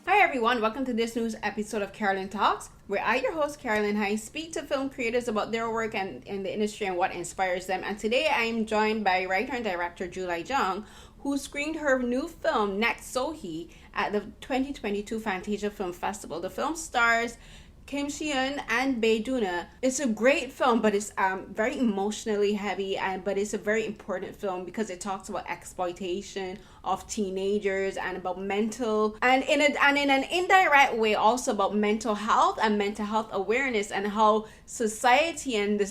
Hi everyone, welcome to this news episode of Carolyn Talks, where I, your host Carolyn, I speak to film creators about their work and in the industry and what inspires them. And today I am joined by writer and director July Jung, who screened her new film Next So-hee at the 2022 Fantasia Film Festival. The film stars Kim Si-eun and Bae Doo-na. It's a great film, but it's very emotionally heavy, but it's a very important film because it talks about exploitation of teenagers and about mental and in an indirect way also about mental health and mental health awareness and how society and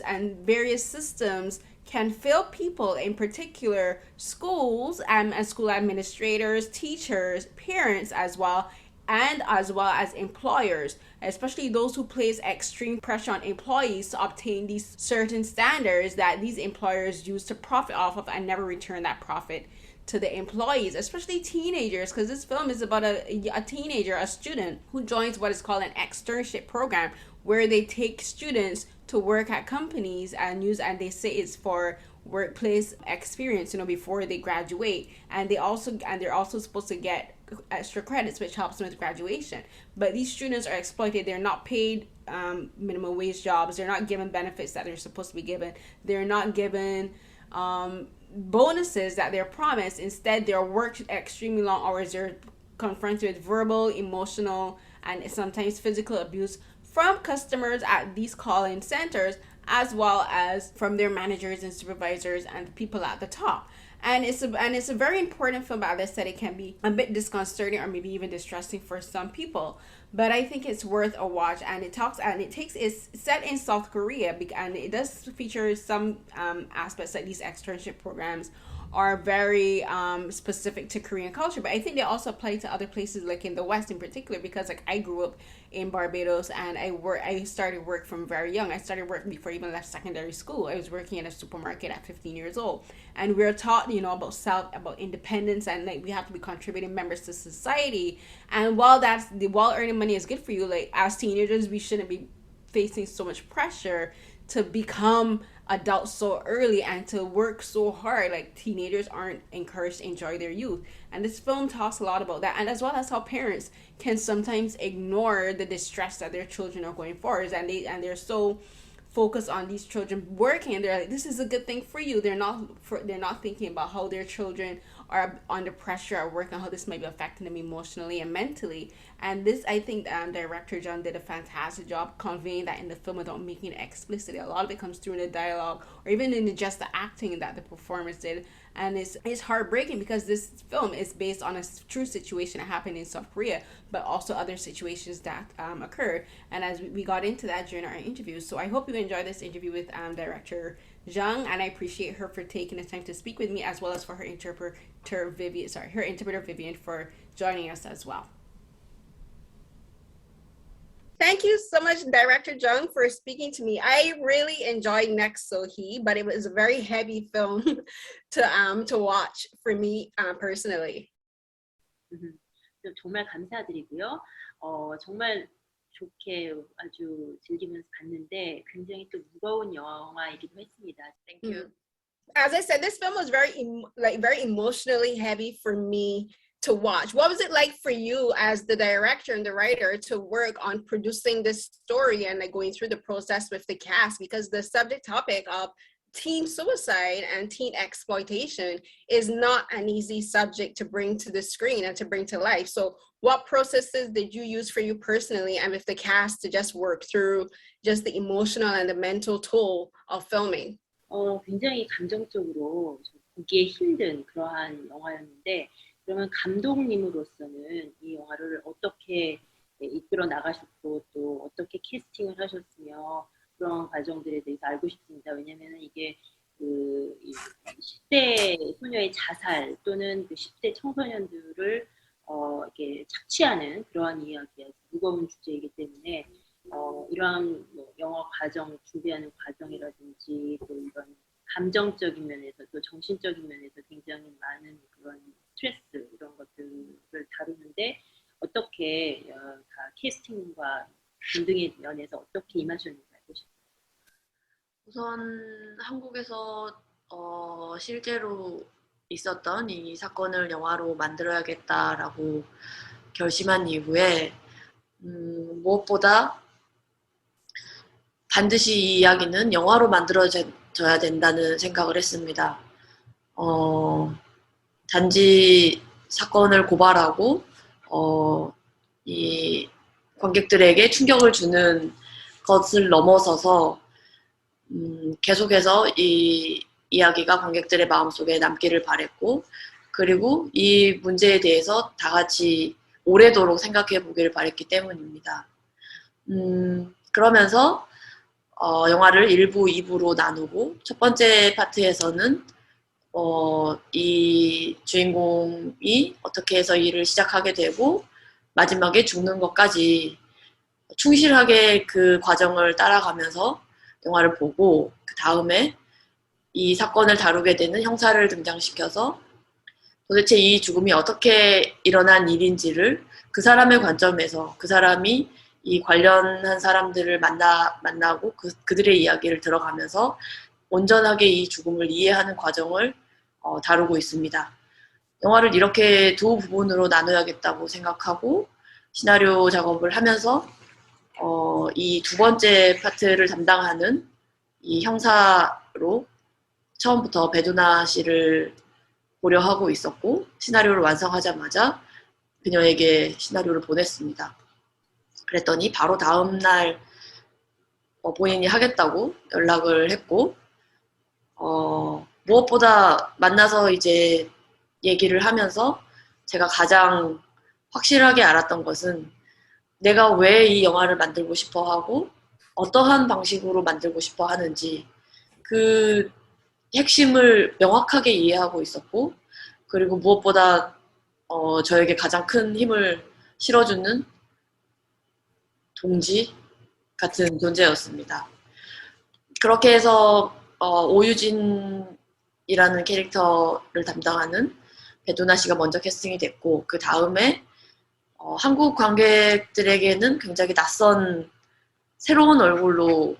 various systems can fail people, in particular schools and school administrators, teachers, parents as well as employers, especially those who place extreme pressure on employees to obtain these certain standards that these employers use to profit off of and never return that profit to the employees, especially teenagers, because this film is about a teenager, a student, who joins what is called an externship program, where they take students to work at companies and they say it's for workplace experience, before they graduate, and they're also supposed to get extra credits, which helps them with graduation. But these students are exploited. They're not paid minimum wage jobs. They're not given benefits that they're supposed to be given. They're not given bonuses that they're promised. Instead, they're worked extremely long hours. They're confronted with verbal, emotional, and sometimes physical abuse from customers at these call-in centers, as well as from their managers and supervisors and people at the top. And it's a very important film, but as I said, it can be a bit disconcerting or maybe even distressing for some people. But I think it's worth a watch, and it's set in South Korea, and it does feature some aspects like these externship programs are very specific to Korean culture, but I think they also apply to other places, like in the West in particular, because like I grew up in Barbados, and I started work from very young. I started work before I even left secondary school. I was working in a supermarket at 15 years old, and we're taught, about independence, and like we have to be contributing members to society. And while earning money is good for you, like as teenagers, we shouldn't be facing so much pressure to become adults so early and to work so hard. Like teenagers aren't encouraged to enjoy their youth, and this film talks a lot about that, and as well as how parents can sometimes ignore the distress that their children are going for, they're so focused on these children working, and they're like, this is a good thing for you. They're not thinking about how their children are under pressure at work and how this might be affecting them emotionally and mentally. And this, I think, director John did a fantastic job conveying that in the film without making it explicit. A lot of it comes through in the dialogue or even in just the acting that the performers did. And it's heartbreaking because this film is based on a true situation that happened in South Korea, but also other situations that occurred. And as we got into that during our interview, so I hope you enjoy this interview with director Jung, and I appreciate her for taking the time to speak with me, as well as for her interpreter Vivian for joining us as well. Thank you so much, Director Jung, for speaking to me. I really enjoyed Next So-hee, but it was a very heavy film to watch for me personally. 정말 감사드리고요. 정말 좋게 아주 즐기면서 봤는데 굉장히 또 무거운 영화이기도 했습니다. Thank you. As I said, this film was very emotionally heavy for me to watch. What was it like for you as the director and the writer to work on producing this story and like going through the process with the cast? Because the subject topic of teen suicide and teen exploitation is not an easy subject to bring to the screen and to bring to life. So what processes did you use for you personally and with the cast to just work through just the emotional and the mental toll of filming? 굉장히 감정적으로 보기에 힘든 그러한 영화였는데, 그러면 감독님으로서는 이 영화를 어떻게 이끌어 나가셨고 또 어떻게 캐스팅을 하셨으며 그런 과정들에 대해서 알고 싶습니다. 왜냐하면 이게 그 10대 소녀의 자살 또는 그 10대 청소년들을 이렇게 착취하는 그러한 이야기, 무거운 주제이기 때문에 이러한 영화 과정 준비하는 과정이라든지 또 이런 감정적인 면에서 또 정신적인 면에서 굉장히 많은 그런 스트레스 이런 것들을 다루는데 어떻게 다 캐스팅과 등등의 면에서 어떻게 임하셨는지 알고 싶어요. 우선 한국에서 실제로 있었던 이 사건을 영화로 만들어야겠다라고 결심한 이후에 무엇보다 반드시 이 이야기는 영화로 만들어져야 된다는 생각을 했습니다. 단지 사건을 고발하고 이 관객들에게 충격을 주는 것을 넘어서서 계속해서 이 이야기가 관객들의 마음속에 남기를 바랬고, 그리고 이 문제에 대해서 다 같이 오래도록 생각해 보기를 바랬기 때문입니다. 그러면서 영화를 1부, 2부로 나누고, 첫 번째 파트에서는 이 주인공이 어떻게 해서 일을 시작하게 되고 마지막에 죽는 것까지 충실하게 그 과정을 따라가면서 영화를 보고, 그 다음에 이 사건을 다루게 되는 형사를 등장시켜서 도대체 이 죽음이 어떻게 일어난 일인지를 그 사람의 관점에서, 그 사람이 이 관련한 사람들을 만나고 그들의 이야기를 들어가면서 온전하게 이 죽음을 이해하는 과정을 다루고 있습니다. 영화를 이렇게 두 부분으로 나눠야겠다고 생각하고 시나리오 작업을 하면서 이 두 번째 파트를 담당하는 이 형사로 처음부터 배두나 씨를 고려하고 있었고, 시나리오를 완성하자마자 그녀에게 시나리오를 보냈습니다. 그랬더니 바로 다음날 본인이 하겠다고 연락을 했고, 무엇보다 만나서 이제 얘기를 하면서 제가 가장 확실하게 알았던 것은 내가 왜 이 영화를 만들고 싶어 하고 어떠한 방식으로 만들고 싶어 하는지 그 핵심을 명확하게 이해하고 있었고, 그리고 무엇보다 저에게 가장 큰 힘을 실어주는 동지 같은 존재였습니다. 그렇게 해서 오유진이라는 캐릭터를 담당하는 배두나 씨가 먼저 캐스팅이 됐고, 그 다음에 한국 관객들에게는 굉장히 낯선 새로운 얼굴로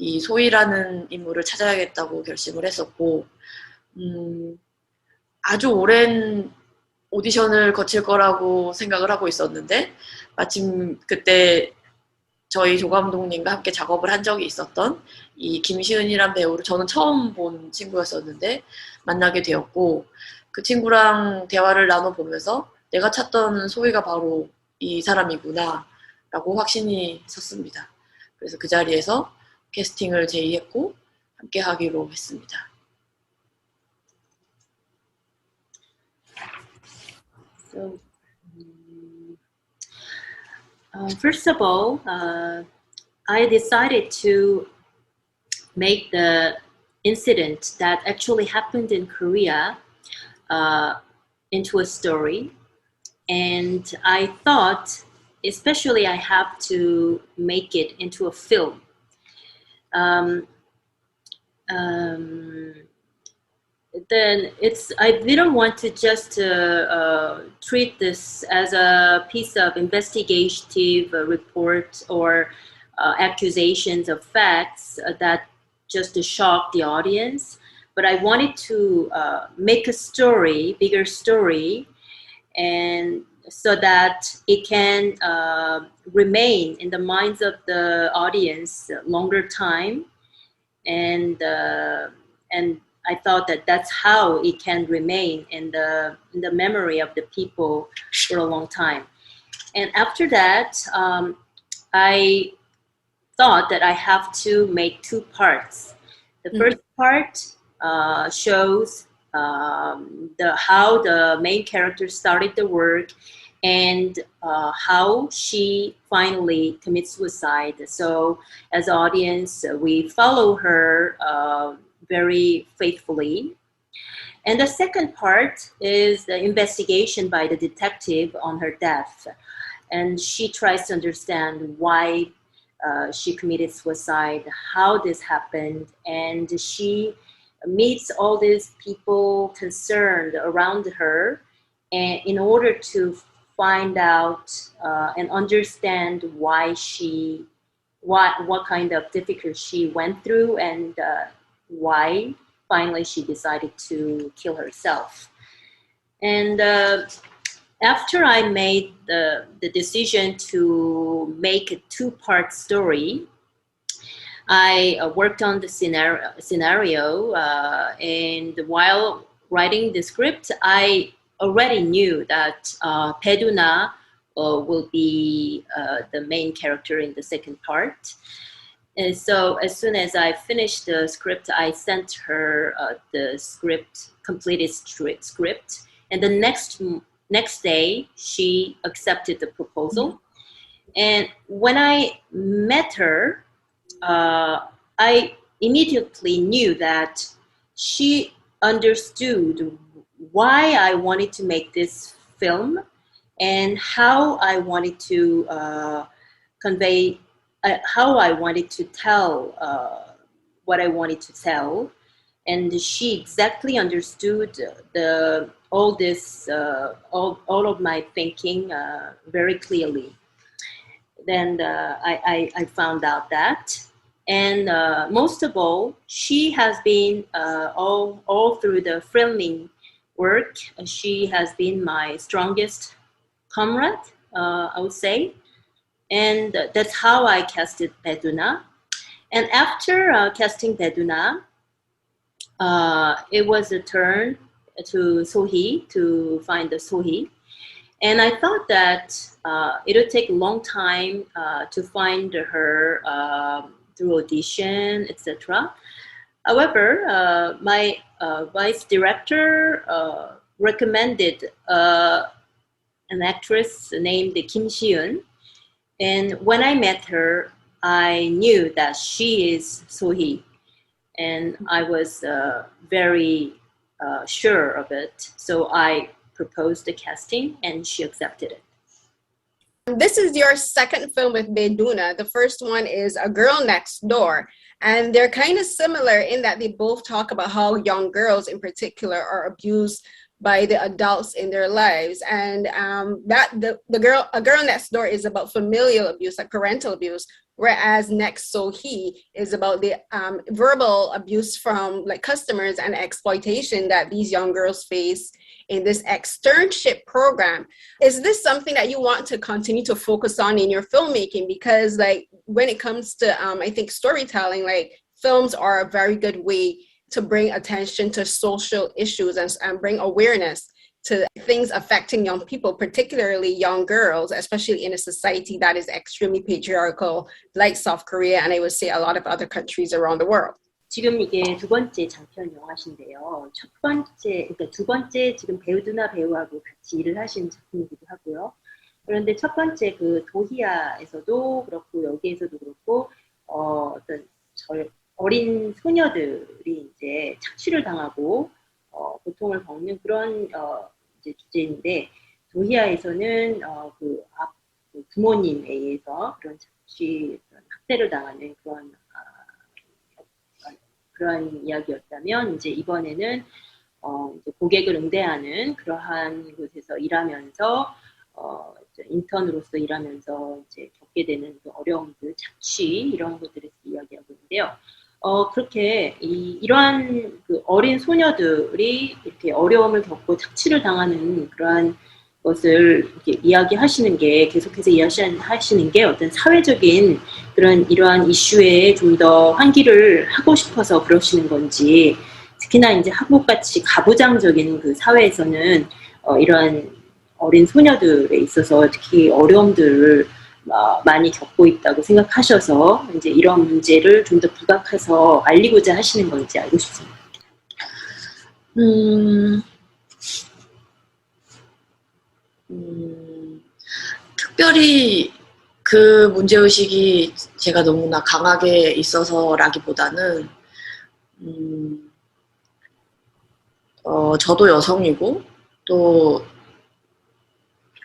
이 소희라는 인물을 찾아야겠다고 결심을 했었고, 아주 오랜 오디션을 거칠 거라고 생각을 하고 있었는데, 마침 그때 저희 조 감독님과 함께 작업을 한 적이 있었던 이 김시은이란 배우를 저는 처음 본 친구였었는데 만나게 되었고, 그 친구랑 대화를 나눠보면서 내가 찾던 소희가 바로 이 사람이구나 라고 확신이 섰습니다. 그래서 그 자리에서 캐스팅을 제의했고 함께 하기로 했습니다. So, first of all, I decided to make the incident that actually happened in Korea into a story. And I thought, especially I have to make it into a film. Then I didn't want to just treat this as a piece of investigative report or accusations of facts that just to shock the audience, but I wanted to make a story, bigger story, and so that it can remain in the minds of the audience longer time, and I thought that that's how it can remain in the memory of the people for a long time. And after that, I thought that I have to make two parts. The first part shows how the main character started the work and how she finally commits suicide. So as an audience, we follow her very faithfully. And the second part is the investigation by the detective on her death. And she tries to understand why she committed suicide, how this happened, and she meets all these people concerned around her, and in order to find out and understand why what kind of difficulty she went through, and why finally she decided to kill herself. And after I made the decision to make a two-part story, I worked on the scenario and while writing the script, I already knew that Bae Doo-na will be the main character in the second part. And so as soon as I finished the script, I sent her the completed script. And the next day, she accepted the proposal. And when I met her, I immediately knew that she understood why I wanted to make this film and how I wanted to convey, how I wanted to tell what I wanted to tell. And she exactly understood all of my thinking very clearly. Then I found out that. And most of all, she has been all through the filming work, she has been my strongest comrade, I would say. And that's how I casted Bae Doo-na. And after casting Bae Doo-na, it was a turn to Sohee, to find the Sohee. And I thought that it would take a long time to find her through audition, etc. However, my vice director recommended an actress named Kim Si-eun. And when I met her, I knew that she is Sohee. And I was very sure of it. So I proposed the casting and she accepted it. This is your second film with Bae Doo-na. The first one is A Girl Next Door. And they're kind of similar in that they both talk about how young girls in particular are abused by the adults in their lives. And A Girl Next Door is about familial abuse, like parental abuse, whereas Next So-hee is about the verbal abuse from like customers and exploitation that these young girls face in this externship program. Is this something that you want to continue to focus on in your filmmaking? Because like when it comes to, I think storytelling, like films are a very good way to bring attention to social issues and bring awareness to things affecting young people, particularly young girls, especially in a society that is extremely patriarchal, like South Korea, and I would say a lot of other countries around the world. 지금 이게 두 번째 장편 영화신데요. 그러니까 두 번째 지금 배우두나 배우하고 같이 일을 하신 작품이기도 하고요. 그런데 첫 번째 그 도희아에서도 그렇고 여기에서도 그렇고 어떤 어린 소녀들이 이제 착취를 당하고 고통을 겪는 그런 이제 주제인데 도희아에서는 그 부모님에 의해서 그런 학대를 당하는 그런 이야기였다면 이제 이번에는 이제 고객을 응대하는 그러한 곳에서 일하면서 이제 인턴으로서 일하면서 이제 겪게 되는 그 어려움들, 착취 이런 것들을 이야기하고 있는데요. 그렇게 이러한 그 어린 소녀들이 이렇게 어려움을 겪고 착취를 당하는 그러한 것을 이렇게 이야기하시는 게 계속해서 이야기하시는 게 어떤 사회적인 이러한 이슈에 좀 더 환기를 하고 싶어서 그러시는 건지, 특히나 이제 한국같이 가부장적인 그 사회에서는 이러한 어린 소녀들에 있어서 특히 어려움들을 많이 겪고 있다고 생각하셔서 이제 이런 문제를 좀 더 부각해서 알리고자 하시는 건지 알고 싶습니다. 특별히 그 문제의식이 제가 너무나 강하게 있어서라기보다는 저도 여성이고 또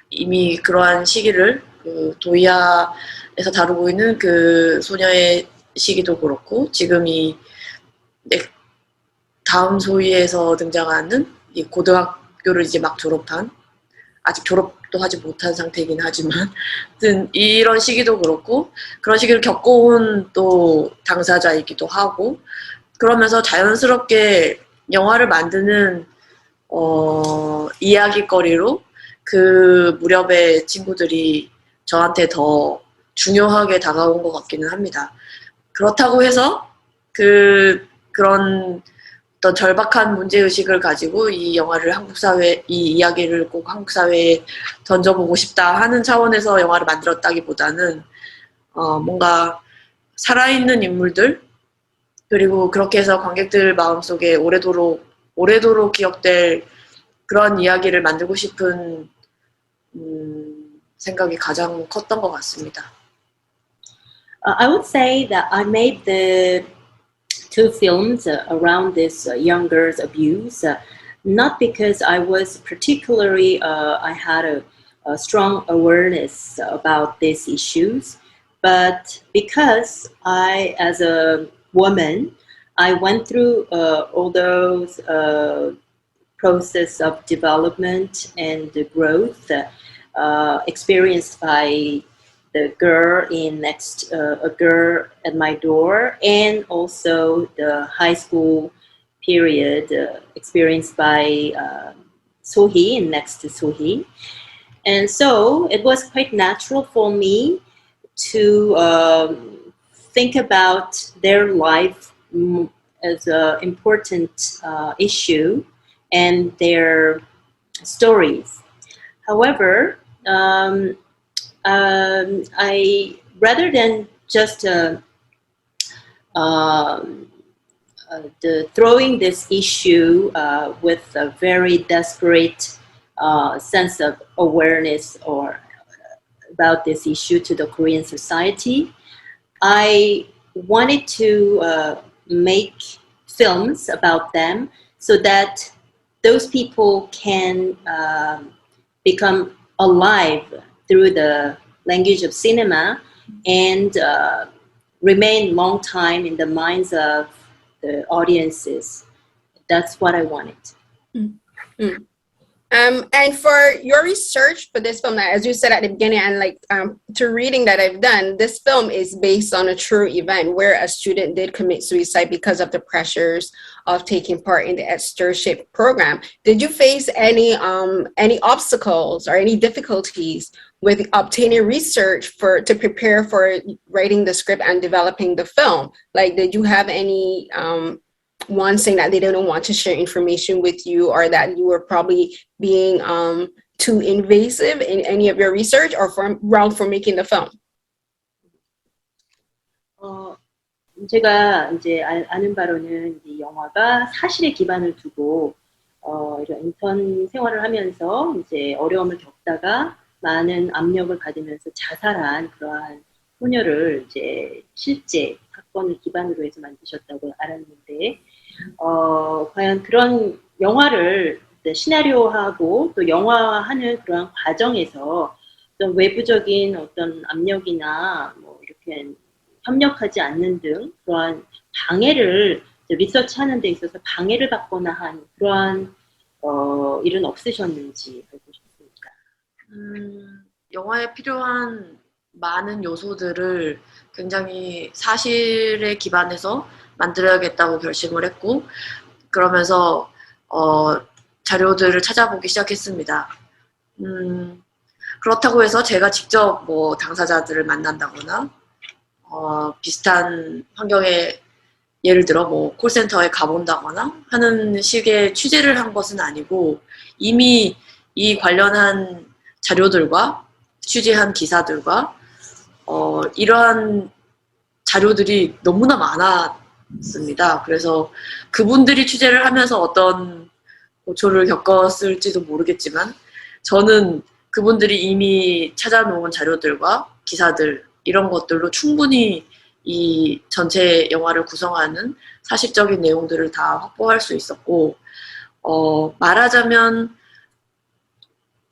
이미 그러한 시기를 그 도이아에서 다루고 있는 그 소녀의 시기도 그렇고 지금 이 다음 소위에서 등장하는 이 고등학교를 이제 막 졸업한 아직 졸업도 하지 못한 상태이긴 하지만 이런 시기도 그렇고 그런 시기를 겪어온 또 당사자이기도 하고 그러면서 자연스럽게 영화를 만드는 이야기거리로 그 무렵의 친구들이 저한테 더 중요하게 다가온 것 같기는 합니다. 그렇다고 해서 그런 어떤 절박한 문제의식을 가지고 이 영화를 이 이야기를 꼭 한국 사회에 던져보고 싶다 하는 차원에서 영화를 만들었다기보다는 뭔가 살아있는 인물들, 그리고 그렇게 해서 관객들 마음속에 오래도록 기억될 그런 이야기를 만들고 싶은 생각이 가장 컸던 것 같습니다. I would say that I made the two films around this young girl's abuse, not because I was particularly, I had a strong awareness about these issues, but because I, as a woman, I went through all those process of development and growth experienced by the girl a girl at my door, and also the high school period experienced by So-hee and next to So-hee. And so it was quite natural for me to think about their life as an important issue and their stories. However, I rather than just throwing this issue with a very desperate sense of awareness or about this issue to the Korean society, I wanted to make films about them so that those people can become alive through the language of cinema and remain long time in the minds of the audiences. That's what I wanted. Mm-hmm. And for your research for this film, as you said at the beginning, and to reading that I've done, this film is based on a true event where a student did commit suicide because of the pressures of taking part in the externship program. Did you face any obstacles or any difficulties with obtaining research to prepare for writing the script and developing the film? Like, did you have any one saying that they didn't want to share information with you, or that you were probably being too invasive in any of your research or for making the film? 제가 이제 아는 바로는 이 영화가 사실에 기반을 두고 이런 인턴 생활을 하면서 이제 어려움을 겪다가 많은 압력을 받으면서 자살한 그러한 소녀를 이제 실제 사건을 기반으로 해서 만드셨다고 알았는데, 과연 그런 영화를 시나리오하고 또 영화화하는 그런 과정에서 어떤 외부적인 어떤 압력이나 뭐 이렇게 협력하지 않는 등 그러한 방해를 리서치하는 데 있어서 방해를 받거나 한 그러한 일은 없으셨는지 알고 싶습니다. 영화에 필요한 많은 요소들을 굉장히 사실에 기반해서 만들어야겠다고 결심을 했고, 그러면서 자료들을 찾아보기 시작했습니다. 그렇다고 해서 제가 직접 뭐 당사자들을 만난다거나 비슷한 환경에 예를 들어 뭐 콜센터에 가본다거나 하는 식의 취재를 한 것은 아니고, 이미 이 관련한 자료들과 취재한 기사들과 이러한 자료들이 너무나 많았습니다. 그래서 그분들이 취재를 하면서 어떤 고초를 겪었을지도 모르겠지만, 저는 그분들이 이미 찾아놓은 자료들과 기사들, 이런 것들로 충분히 이 전체 영화를 구성하는 사실적인 내용들을 다 확보할 수 있었고, 말하자면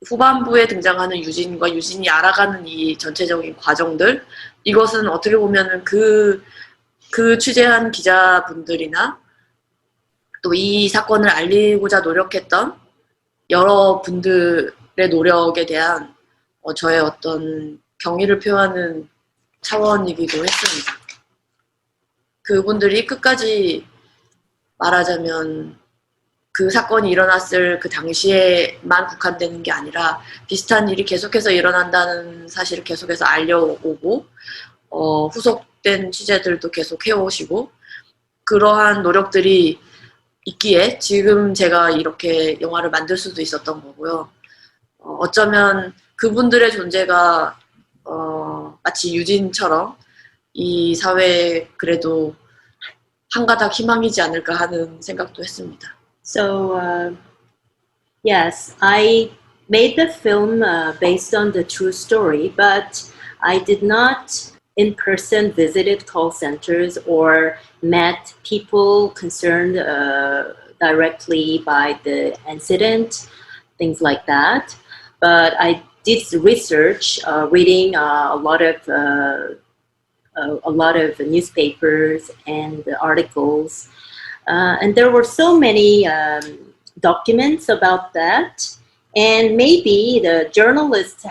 후반부에 등장하는 유진과 유진이 알아가는 이 전체적인 과정들, 이것은 어떻게 보면은 그 취재한 기자분들이나 또 이 사건을 알리고자 노력했던 여러 분들의 노력에 대한 저의 어떤 경의를 표하는 차원이기도 했습니다. 그분들이 끝까지 말하자면 그 사건이 일어났을 그 당시에만 국한되는 게 아니라 비슷한 일이 계속해서 일어난다는 사실을 계속해서 알려오고 후속된 취재들도 계속 해오시고 그러한 노력들이 있기에 지금 제가 이렇게 영화를 만들 수도 있었던 거고요. 어쩌면 그분들의 존재가 마치 유진처럼 이 사회에 그래도 한 가닥 희망이지 않을까 하는 생각도 했습니다. So, yes, I made the film based on the true story, but I did not in person visited call centers or met people concerned directly by the incident, things like that. But I did research, reading a lot of newspapers and articles. And there were so many documents about that. And maybe the journalists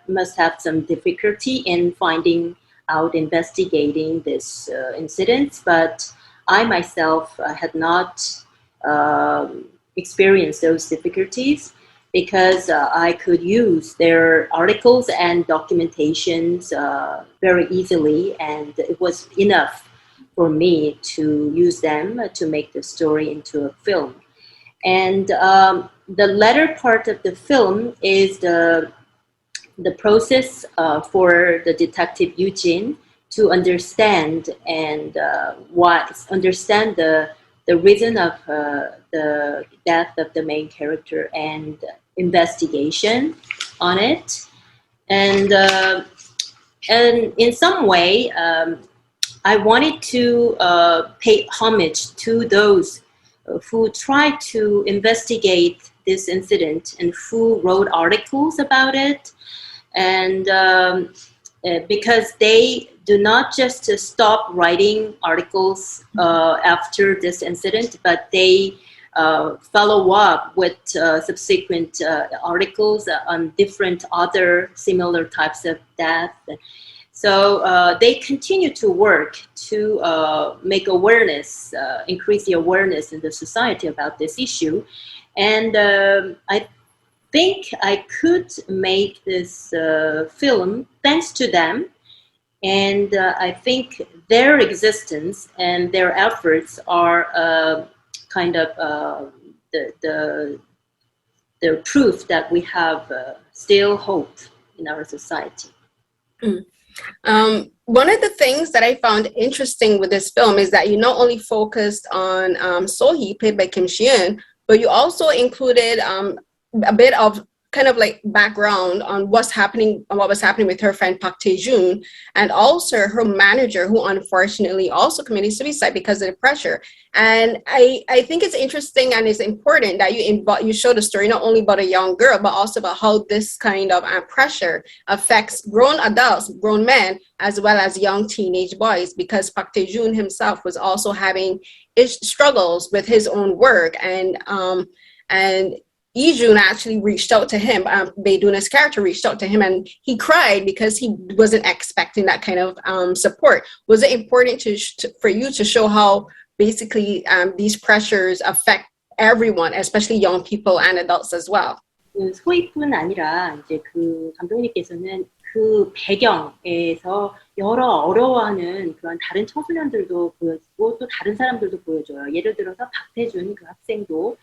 must have some difficulty in finding out, investigating this incident. But I myself had not experienced those difficulties because I could use their articles and documentations very easily, and it was enough for me to use them to make the story into a film. And the latter part of the film is the process for the detective Eugene to understand and understand the reason of the death of the main character and investigation on it. And in some way, I wanted to pay homage to those who tried to investigate this incident and who wrote articles about it. And because they do not just stop writing articles after this incident, but they follow up with subsequent articles on different other similar types of death. So they continue to work to make awareness, increase the awareness in the society about this issue. And I think I could make this film thanks to them. And I think their existence and their efforts are kind of the proof that we have still hope in our society. One of the things that I found interesting with this film is that you not only focused on So-hee, played by Kim Si-eun, but you also included a bit of kind of like background on what was happening with her friend Park Tae-jun, and also her manager, who unfortunately also committed suicide because of the pressure. And I think it's interesting and it's important that you show the story not only about a young girl, but also about how this kind of pressure affects grown adults, grown men, as well as young teenage boys, because Park Tae-jun himself was also having struggles with his own work, and Lee-jun actually reached out to him. Bae Doo-na's character reached out to him, and he cried because he wasn't expecting that kind of support. Was it important for you to show how basically these pressures affect everyone, especially young people and adults as well? 소희뿐 아니라 이제 그 감독님께서는 그 배경에서 여러 어려워하는 그런 다른 청소년들도 보여주고 또 다른 사람들도 보여줘요. 예를 들어서 박태준 그 학생도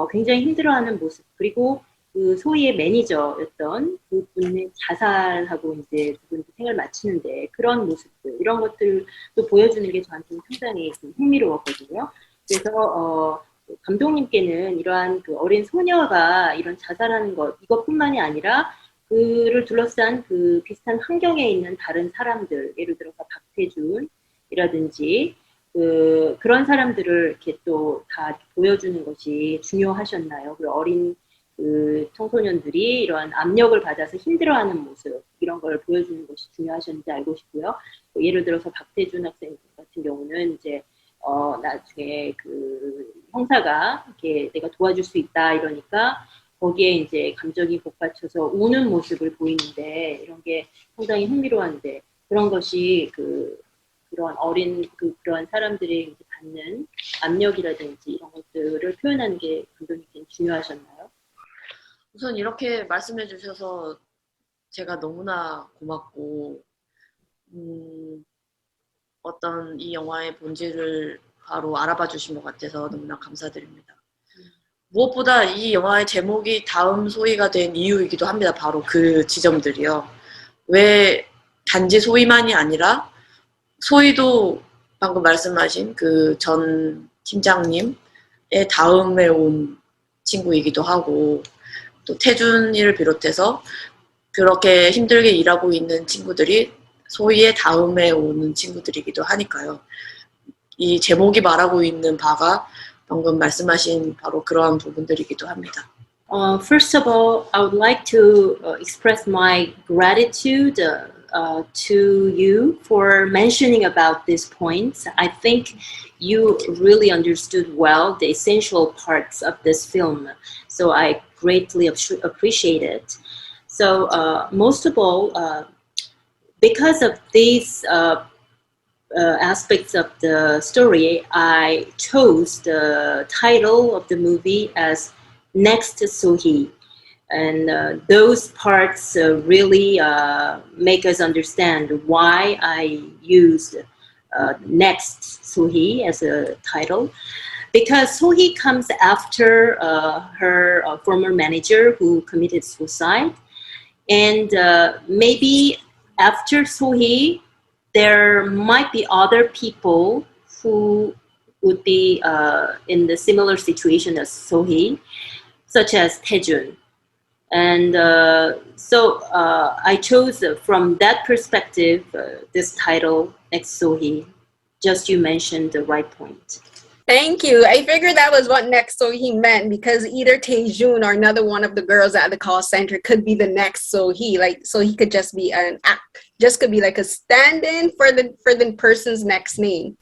굉장히 힘들어하는 모습, 그리고 그 소희의 매니저였던 그 분의 자살하고 이제 그분 생을 마치는데 그런 모습들, 이런 것들도 보여주는 게 저한테는 상당히 흥미로웠거든요. 그래서 감독님께는 이러한 그 어린 소녀가 이런 자살하는 것, 이것뿐만이 아니라 그를 둘러싼 그 비슷한 환경에 있는 다른 사람들, 예를 들어서 박태준이라든지 그런 사람들을 이렇게 또 다 보여주는 것이 중요하셨나요? 그리고 어린 그 청소년들이 이런 압력을 받아서 힘들어하는 모습, 이런 걸 보여주는 것이 중요하셨는지 알고 싶고요. 예를 들어서 박태준 학생 같은 경우는 이제 나중에 그 형사가 이렇게 내가 도와줄 수 있다 이러니까 거기에 이제 감정이 복받쳐서 우는 모습을 보이는데, 이런 게 상당히 흥미로운데, 그런 것이 그런 어린 그런 사람들의 이제 받는 압력이라든지 이런 것들을 표현하는 게 감독님께 중요하셨나요? 우선 이렇게 말씀해 주셔서 제가 너무나 고맙고 어떤 이 영화의 본질을 바로 알아봐 주신 것 같아서 너무나 감사드립니다. 무엇보다 이 영화의 제목이 다음 소희가 된 이유이기도 합니다. 바로 그 지점들이요. 왜 단지 소희만이 아니라 소희도 방금 말씀하신 그 전 팀장님의 다음에 온 친구이기도 하고 또 태준이를 비롯해서 그렇게 힘들게 일하고 있는 친구들이 소희의 다음에 오는 친구들이기도 하니까요. 이 제목이 말하고 있는 바가 방금 말씀하신 바로 그러한 부분들이기도 합니다. First of all, I would like to express my gratitude to you for mentioning about these points. I think you really understood well the essential parts of this film, so I greatly appreciate it. So most of all, because of these aspects of the story, I chose the title of the movie as Next So-hee. And those parts really make us understand why I used Next So-hee as a title. Because So-hee comes after her former manager who committed suicide. And maybe after So-hee, there might be other people who would be in the similar situation as So-hee, such as Taejun. And so I chose from that perspective this title, Next So-hee. Just you mentioned the right point. Thank you. I figured that was what next So-hee meant, because either Taejun or another one of the girls at the call center could be the next So-hee. Like, So-hee could just be could be like a stand-in for the person's next name.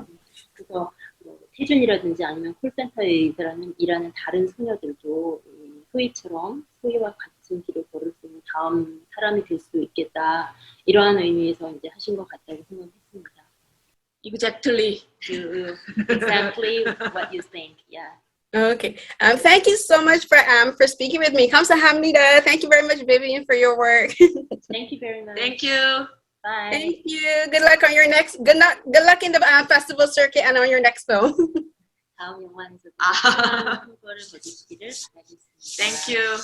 그래서 태준이라든지 아니면 콜센터에 일하는 다른 소녀들도 소희처럼 소희와 같은 길을 걸을 수 있는 다음 사람이 될 수도 있겠다. 이러한 의미에서 이제 하신 것 같다고 생각했습니다. Exactly. Exactly what you think. Yeah. Okay. Thank you so much for speaking with me. 감사합니다. Thank you very much, Vivian, for your work. Thank you very much. Thank you. Bye. Thank you. Good luck on your next. Good luck in the festival circuit and on your next film. 다음 영화에서도 아. 성과를 거두시기를 바라겠습니다. Thank you.